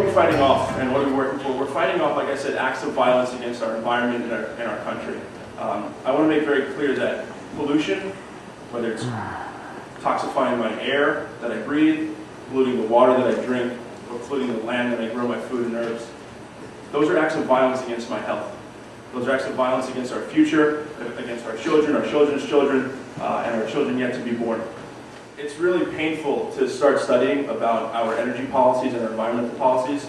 we fighting off and what are we working for? We're fighting off, like I said, acts of violence against our environment and our country. I want to make very clear that pollution, whether it's toxifying my air that I breathe, polluting the water that I drink, or polluting the land that I grow my food and herbs, those are acts of violence against my health. Those are acts of violence against our future, against our children's children, and our children yet to be born. It's really painful to start studying about our energy policies and our environmental policies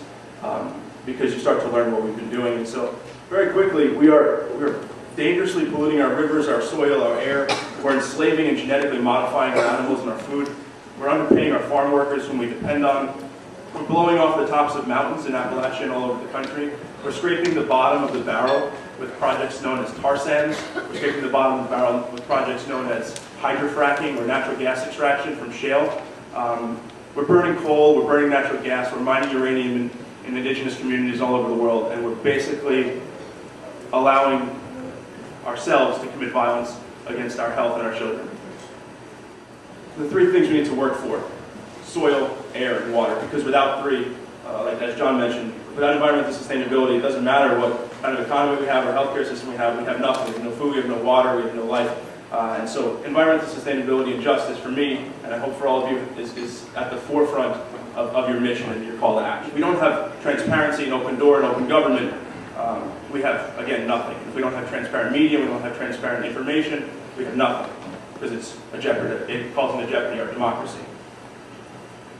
because you start to learn what we've been doing. And so very quickly, we're dangerously polluting our rivers, our soil, our air. We're enslaving and genetically modifying our animals and our food. We're underpaying our farm workers whom we depend on. We're blowing off the tops of mountains in Appalachia and all over the country. We're scraping the bottom of the barrel with projects known as tar sands. We're scraping the bottom of the barrel with projects known as hydrofracking or natural gas extraction from shale. We're burning coal, we're burning natural gas, we're mining uranium in indigenous communities all over the world, and we're basically allowing ourselves to commit violence against our health and our children. The three things we need to work for: soil, air, and water, because without three, like as John mentioned, without environmental sustainability, it doesn't matter what kind of economy we have or healthcare system we have nothing. We have no food, we have no water, we have no life. And so environmental sustainability and justice for me, and I hope for all of you, is at the forefront of your mission and your call to action. If we don't have transparency and open door and open government, we have, again, nothing. If we don't have transparent media, we don't have transparent information, we have nothing, because it's a jeopardy. It calls into jeopardy our democracy.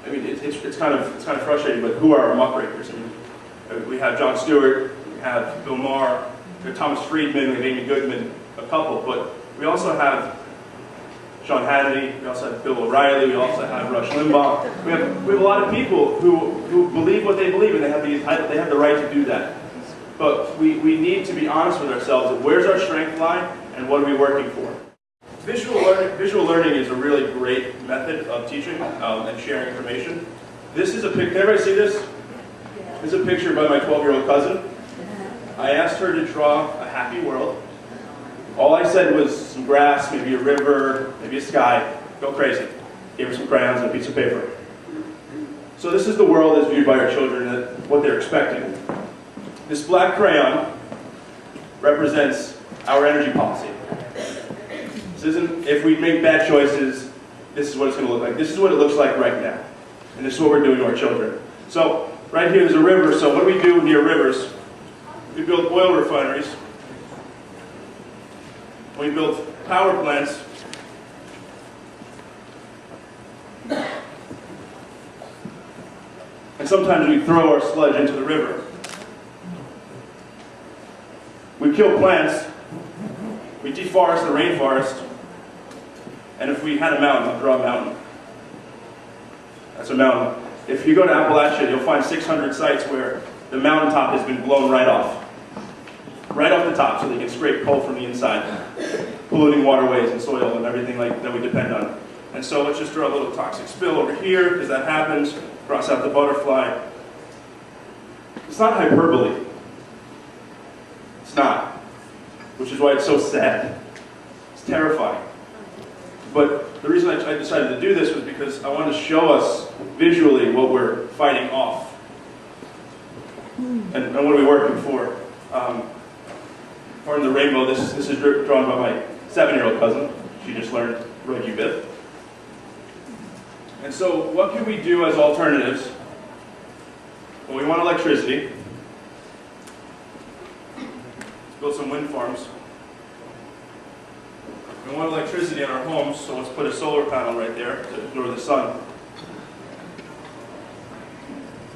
I mean, it's kind of frustrating, but who are our muckrakers? I mean, we have Jon Stewart, we have Bill Maher, we have Thomas Friedman, we have Amy Goodman, a couple, but we also have Sean Hannity, we also have Bill O'Reilly, we also have Rush Limbaugh. We have a lot of people who believe what they believe, and they have the right to do that. But we need to be honest with ourselves of where's our strength lie and what are we working for. Visual learning is a really great method of teaching and sharing information. This is a picture. Can everybody see this? This is a picture by my 12-year-old cousin. I asked her to draw a happy world. All I said was some grass, maybe a river, maybe a sky. Go crazy. Gave her some crayons and a piece of paper. So this is the world as viewed by our children, and what they're expecting. This black crayon represents our energy policy. This isn't, if we make bad choices, this is what it's going to look like. This is what it looks like right now. And this is what we're doing to our children. So right here there's a river, so what do we do near rivers? We build oil refineries. We build power plants. And sometimes we throw our sludge into the river. We kill plants. We deforest the rainforest. And if we had a mountain, I'll draw a mountain. That's a mountain. If you go to Appalachia, you'll find 600 sites where the mountaintop has been blown right off. Right off the top, so they can scrape coal from the inside, polluting waterways and soil and everything that we depend on. And so let's just draw a little toxic spill over here, because that happens. Cross out the butterfly. It's not hyperbole. It's not. Which is why it's so sad. It's terrifying. But the reason I decided to do this was because I wanted to show us visually what we're fighting off. And what are we working for? In the rainbow, this is drawn by my 7-year-old cousin. She just learned Roy Bith. And so what can we do as alternatives? Well, we want electricity. Let's build some wind farms. We want electricity in our homes, so let's put a solar panel right there to ignore the sun.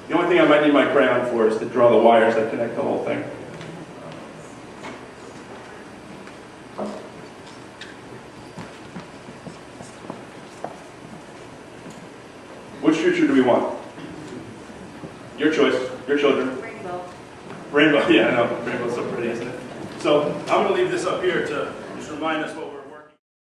The only thing I might need my crayon for is to draw the wires that connect the whole thing. Which future do we want? Your choice, your children. Rainbow. Rainbow, yeah, I know. Rainbow's so pretty, isn't it? So I'm going to leave this up here to just remind us what